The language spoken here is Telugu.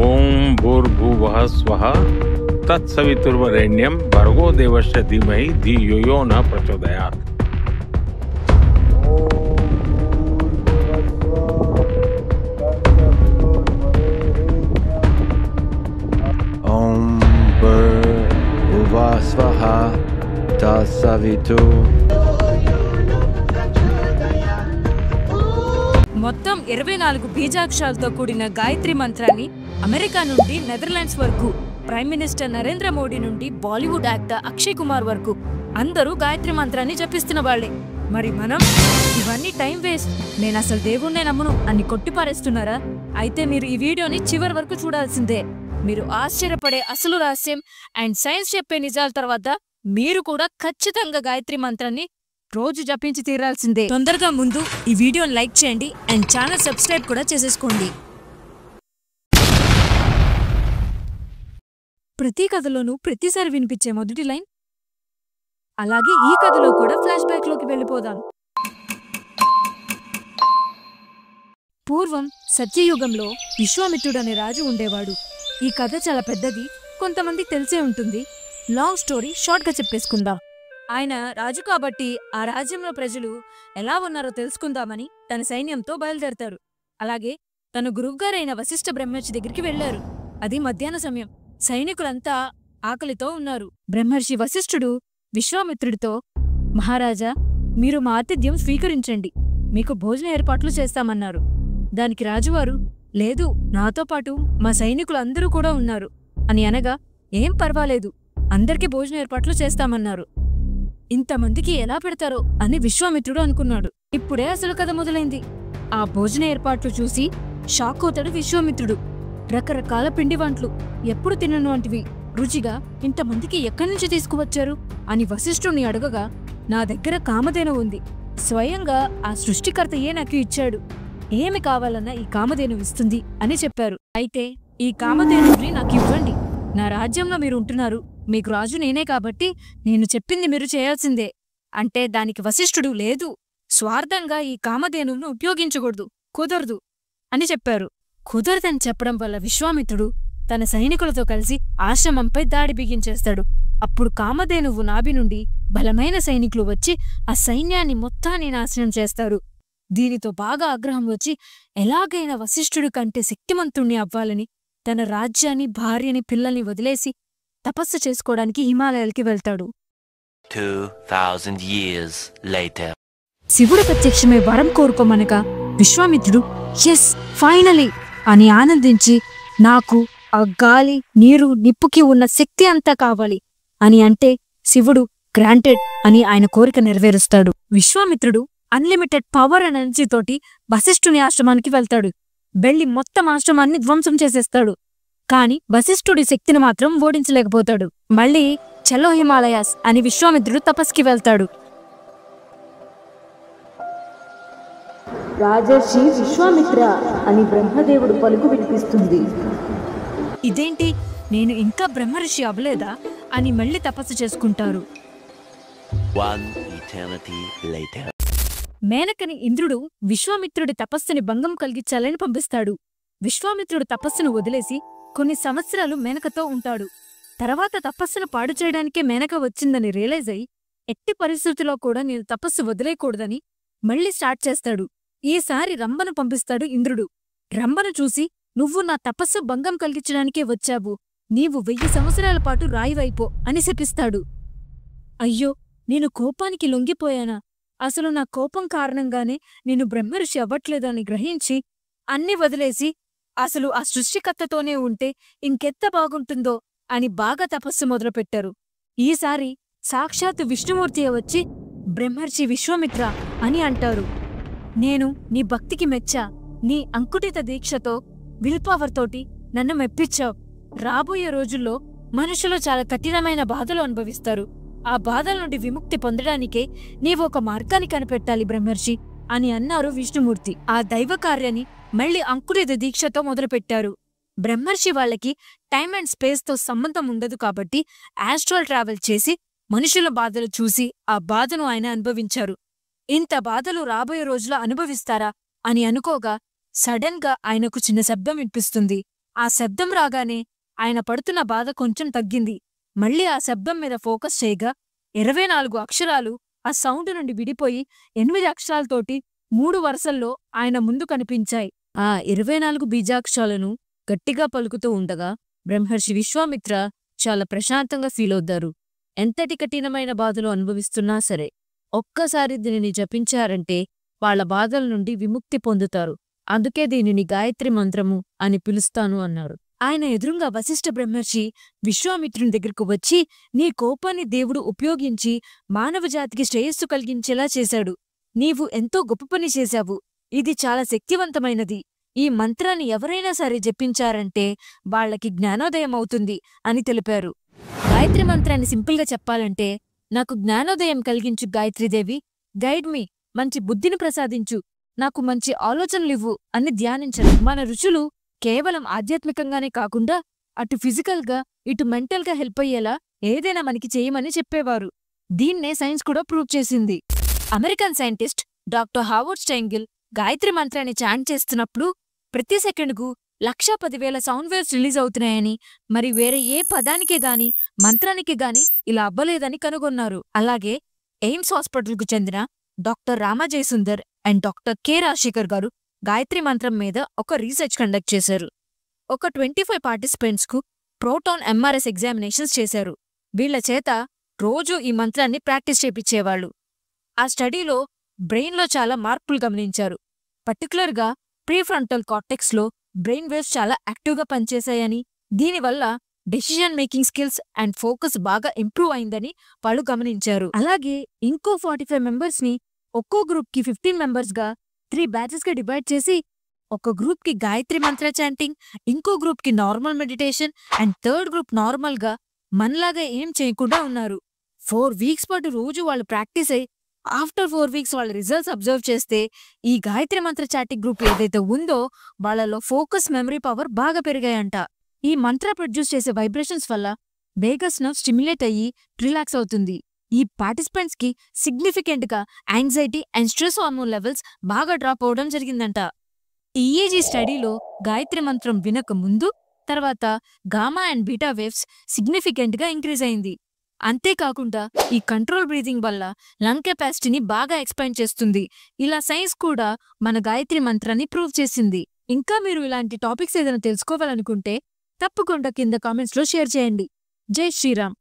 ఓం భూర్భువః స్వః తత్సవితుర్వరేణ్యం భర్గో దేవస్య ధీమహి ధియో యో న ప్రచోదయాత్. ఓం భూర్భువః స్వః తత్సవితుర్వరేణ్యం. మొత్తం 24 బీజాక్షరాలతో కూడిన గాయత్రి మంత్రాన్ని అమెరికా నుండి నెదర్లాండ్స్ వరకు, ప్రైమ్ మినిస్టర్ నరేంద్ర మోడీ నుండి బాలీవుడ్ యాక్టర్ అక్షయ్ కుమార్ వరకు అందరూ గాయత్రి మంత్రాన్ని జపిస్తున్న వాళ్లే. మరి మనం ఇవన్నీ టైం వేస్ట్, నేను అసలు దేవుణ్ణే నమ్మను అని కొట్టిపారేస్తున్నారా? అయితే మీరు ఈ వీడియోని చివరి వరకు చూడాల్సిందే. మీరు ఆశ్చర్యపడే అసలు రహస్యం అండ్ సైన్స్ చెప్పే నిజాల తర్వాత మీరు కూడా ఖచ్చితంగా గాయత్రి మంత్రాన్ని రోజు జపించి తీరాల్సిందే. తొందరగా ముందు ఈ వీడియోని లైక్ చేయండి అండ్ ఛానల్ సబ్స్క్రైబ్ కూడా చేసేసుకోండి. ప్రతి కథలోనూ ప్రతిసారి వినిపించే మొదటి లైన్, అలాగే ఈ కథలో కూడా ఫ్లాష్ బ్యాక్ లోకి వెళ్ళిపోదాం. పూర్వం సత్యయుగంలో విశ్వామిత్రుడు అనే రాజు ఉండేవాడు. ఈ కథ చాలా పెద్దది, కొంతమందికి తెలిసే ఉంటుంది. లాంగ్ స్టోరీ షార్ట్ గా చెప్పేసుకుందాం. ఆయన రాజు కాబట్టి ఆ రాజ్యంలో ప్రజలు ఎలా ఉన్నారో తెలుసుకుందామని తన సైన్యంతో బయలుదేరతారు. అలాగే తన గురువుగారైన వశిష్ఠ బ్రహ్మర్షి దగ్గరికి వెళ్లారు. అది మధ్యాహ్న సమయం. సైనికులంతా ఆకలితో ఉన్నారు. బ్రహ్మర్షి వశిష్ఠుడు విశ్వామిత్రుడితో, మహారాజా, మీరు మా ఆతిథ్యం స్వీకరించండి, మీకు భోజన ఏర్పాట్లు చేస్తామన్నారు. దానికి రాజువారు, లేదు, నాతో పాటు మా సైనికులు అందరూ కూడా ఉన్నారు అని అనగా, ఏం పర్వాలేదు, అందరికీ భోజన ఏర్పాట్లు చేస్తామన్నారు. ఇంతమందికి ఎలా పెడతారో అని విశ్వామిత్రుడు అనుకున్నాడు. ఇప్పుడే అసలు కథ మొదలైంది. ఆ భోజన ఏర్పాట్లు చూసి షాక్ అవుతాడు విశ్వామిత్రుడు. రకరకాల పిండి వంటలు, ఎప్పుడు తినను వంటివి, రుచిగా ఇంతమందికి ఎక్కడి నుంచి తీసుకువచ్చారు అని వశిష్ఠుడిని అడగగా, నా దగ్గర కామధేను ఉంది, స్వయంగా ఆ సృష్టికర్తయే నాకు ఇచ్చాడు, ఏమి కావాలన్నా ఈ కామధేను ఇస్తుంది అని చెప్పారు. అయితే ఈ కామధేనుని నాకు ఇవ్వండి, నా రాజ్యంలో మీరు ఉంటున్నారు, మీకు రాజు నేనే కాబట్టి నేను చెప్పింది మీరు చేయాల్సిందే అంటే దానికి వశిష్ఠుడు, లేదు, స్వార్థంగా ఈ కామధేనును ఉపయోగించకూడదు, కుదరదు అని చెప్పారు. కుదరదని చెప్పడం వల్ల విశ్వామిత్రుడు తన సైనికులతో కలిసి ఆశ్రమంపై దాడి బిగించేస్తాడు. అప్పుడు కామధేనువు నాభి నుండి బలమైన సైనికులు వచ్చి ఆ సైన్యాన్ని మొత్తాన్ని నాశనం చేస్తారు. దీనితో బాగా ఆగ్రహం వచ్చి ఎలాగైనా వశిష్ఠుడి కంటే శక్తిమంతుణ్ణి అవ్వాలని తన రాజ్యాన్ని, భార్యని, పిల్లల్ని వదిలేసి తపస్సు చేసుకోవడానికి హిమాలయాలకి వెళ్తాడు. 2000 years later. శివుడు ప్రత్యక్షమే వరం కోరుకోమనగా విశ్వామిత్రుడు ఎస్, ఫైనలీ అని ఆనందించి, నాకు ఆ గాలి, నీరు, నిప్పుకి ఉన్న శక్తి అంతా కావాలి అని అంటే శివుడు గ్రాంటెడ్ అని ఆయన కోరిక నెరవేరుస్తాడు. విశ్వామిత్రుడు అన్లిమిటెడ్ పవర్ అండ్ ఎనర్జీ తోటి వశిష్ఠుని ఆశ్రమానికి వెళ్తాడు. వెళ్లి మొత్తం ఆశ్రమాన్ని ధ్వంసం చేసేస్తాడు. కాని వశిష్ఠుడి శక్తిని మాత్రం ఓడించలేకపోతాడు. మళ్ళీ చలో హిమాలయాస్ అని విశ్వామిత్రుడు తపస్కి వెళ్తాడు. రాజర్షి విశ్వామిత్ర అని బ్రహ్మదేవుడు పలుకు వినిపిస్తుంది. ఇదేంటి, నేను ఇంకా బ్రహ్మర్షి అవ్వలేదా అని మళ్ళీ తపస్సు చేసుకుంటారు. One eternity later. మేనకని ఇంద్రుడు విశ్వామిత్రుడి తపస్సుని భంగం కలిగించాలని పంపిస్తాడు. విశ్వామిత్రుడు తపస్సును వదిలేసి కొన్ని సంవత్సరాలు మేనకతో ఉంటాడు. తర్వాత తపస్సును పాడు చేయడానికే మేనక వచ్చిందని రియలైజ్ అయి, ఎట్టి పరిస్థితుల్లో కూడా నేను తపస్సు వదిలేయకూడదని మళ్ళీ స్టార్ట్ చేస్తాడు. ఈసారి రంభను పంపిస్తాడు ఇంద్రుడు. రంభను చూసి, నువ్వు నా తపస్సు భంగం కలిగించడానికే వచ్చావు, నీవు 1000 సంవత్సరాల పాటు రాయివైపో అని శపిస్తాడు. అయ్యో, నేను కోపానికి లొంగిపోయానా? అసలు నా కోపం కారణంగానే నేను బ్రహ్మర్షి అవ్వట్లేదని గ్రహించి అన్ని వదిలేసి అసలు ఆ సృష్టికర్తతోనే ఉంటే ఇంకెంత బాగుంటుందో అని బాగా తపస్సు మొదలుపెట్టారు. ఈసారి సాక్షాత్తు విష్ణుమూర్తియే వచ్చి, బ్రహ్మర్షి విశ్వామిత్ర అని అంటారు, నేను నీ భక్తికి మెచ్చా, నీ అంకుటిత దీక్షతో, విల్ పవర్ తోటి నన్ను మెప్పించావు. రాబోయే రోజుల్లో మనుషులు చాలా కఠినమైన బాధలు అనుభవిస్తారు. ఆ బాధల నుండి విముక్తి పొందడానికే నీవు ఒక మార్గాన్ని కనిపెట్టాలి బ్రహ్మర్షి అని అన్నారు విష్ణుమూర్తి. ఆ దైవ కార్యాన్ని మళ్లీ అంకుటిత దీక్షతో మొదలుపెట్టారు. బ్రహ్మర్షి వాళ్ళకి టైమ్ అండ్ స్పేస్ తో సంబంధం ఉండదు కాబట్టి ఆస్ట్రల్ ట్రావెల్ చేసి మనుషుల బాధలు చూసి ఆ బాధను ఆయన అనుభవించారు. ఇంత బాధలు రాబోయే రోజులో అనుభవిస్తారా అని అనుకోగా సడన్ గా ఆయనకు చిన్న శబ్దం వినిపిస్తుంది. ఆ శబ్దం రాగానే ఆయన పడుతున్న బాధ కొంచెం తగ్గింది. మళ్ళీ ఆ శబ్దం మీద ఫోకస్ చేయగా 24 అక్షరాలు ఆ సౌండ్ నుండి విడిపోయి 8 అక్షరాలతోటి 3 వరుసల్లో ఆయన ముందు కనిపించాయి. ఆ 24 బీజాక్షరాలను గట్టిగా పలుకుతూ ఉండగా బ్రహ్మర్షి విశ్వామిత్ర చాలా ప్రశాంతంగా ఫీలవుతారు. ఎంతటి కఠినమైన బాధలు అనుభవిస్తున్నా సరే ఒక్కసారి దీనిని జపించారంటే వాళ్ల బాధల నుండి విముక్తి పొందుతారు. అందుకే దీనిని గాయత్రి మంత్రము అని పిలుస్తాను అన్నారు. ఆయన ఎదురుంగా వశిష్ఠ బ్రహ్మర్షి విశ్వామిత్రుని దగ్గరకు వచ్చి, నీ కోపాన్ని దేవుడు ఉపయోగించి మానవజాతికి శ్రేయస్సు కలిగించేలా చేశాడు. నీవు ఎంతో గొప్ప పని చేశావు. ఇది చాలా శక్తివంతమైనది. ఈ మంత్రాన్ని ఎవరైనా సరే జపించారంటే వాళ్లకి జ్ఞానోదయం అవుతుంది అని తెలిపారు. గాయత్రి మంత్రాన్ని సింపుల్గా చెప్పాలంటే, నాకు జ్ఞానోదయం కలిగించు గాయత్రీదేవి, గైడ్ మీ, మంచి బుద్ధిని ప్రసాదించు, నాకు మంచి ఆలోచనలివ్వు అని ధ్యానించరు. మన రుచులు కేవలం ఆధ్యాత్మికంగానే కాకుండా అటు ఫిజికల్గా ఇటు మెంటల్గా హెల్ప్ అయ్యేలా ఏదైనా మనకి చేయమని చెప్పేవారు. దీన్నే సైన్స్ కూడా ప్రూవ్ చేసింది. American scientist doctor Howard Steingill Gayatri మంత్రాన్ని చాంట్ చేస్తున్నప్పుడు ప్రతి సెకండ్కు 1,10,000 సౌండ్ వేవ్స్ రిలీజ్ అవుతున్నాయని, మరి వేరే ఏ పదానికే గాని మంత్రానికి గాని ఇలా అవ్వలేదని కనుగొన్నారు. అలాగే ఎయిమ్స్ హాస్పిటల్కు చెందిన doctor Ramajayasundar and doctor K Rajasekhar garu Gayatri మంత్రం మీద ఒక రీసెర్చ్ కండక్ట్ చేశారు. ఒక 25 పార్టిసిపెంట్స్కు ప్రోటాన్ ఎంఆర్ఎస్ ఎగ్జామినేషన్స్ చేశారు. వీళ్ల చేత రోజూ ఈ మంత్రాన్ని ప్రాక్టీస్ చేపించేవాళ్లు. ఆ స్టడీలో బ్రెయిన్లో చాలా మార్పులు గమనించారు. పర్టికులర్గా ప్రీఫ్రంటల్ కార్టెక్స్లో బ్రెయిన్ వేవ్స్ చాలా యాక్టివ్గా పనిచేశాయని, దీనివల్ల decision making skills and focus బాగా ఇంప్రూవ్ అయిందని వాళ్ళు గమనించారు. అలాగే ఇంకో 45 మెంబర్స్ని ఒక్కో గ్రూప్కి 15 మెంబర్స్గా 3 బ్యాచెస్గా డివైడ్ చేసి ఒక గ్రూప్కి గాయత్రి మంత్ర చాంటింగ్, ఇంకో గ్రూప్కి normal meditation and third group నార్మల్గా మనలాగా ఏం చేయకుండా ఉన్నారు. 4 వీక్స్ పాటు రోజు వాళ్ళు ప్రాక్టీస్ అయ్యి ఆఫ్టర్ 4 వీక్స్ వాళ్ళ రిజల్ట్స్ అబ్జర్వ్ చేస్తే ఈ గాయత్రి మంత్ర చాటింగ్ గ్రూప్ ఏదైతే ఉందో వాళ్ళలో ఫోకస్, మెమరీ పవర్ బాగా పెరిగాయంట. ఈ మంత్ర ప్రొడ్యూస్ చేసే వైబ్రేషన్స్ వల్ల వేగస్ నర్వ్ స్టిమ్యులేట్ అయ్యి రిలాక్స్ అవుతుంది. ఈ పార్టిసిపెంట్స్కి సిగ్నిఫికెంట్గా anxiety and stress hormone levels బాగా డ్రాప్ అవడం జరిగిందంట. ఈఏజీ స్టడీలో గాయత్రి మంత్రం వినక ముందు తర్వాత గామా అండ్ బీటా వేవ్స్ సిగ్నిఫికెంట్గా ఇంక్రీజ్ అయింది. అంతేకాకుండా ఈ కంట్రోల్ బ్రీతింగ్ వల్ల లంగ్ కెపాసిటీని బాగా ఎక్స్పాండ్ చేస్తుంది. ఇలా సైన్స్ కూడా మన గాయత్రి మంత్రాన్ని ప్రూవ్ చేసింది. ఇంకా మీరు ఇలాంటి టాపిక్స్ ఏదైనా తెలుసుకోవాలనుకుంటే తప్పకుండా కింద కామెంట్స్లో షేర్ చేయండి. జై శ్రీరామ్.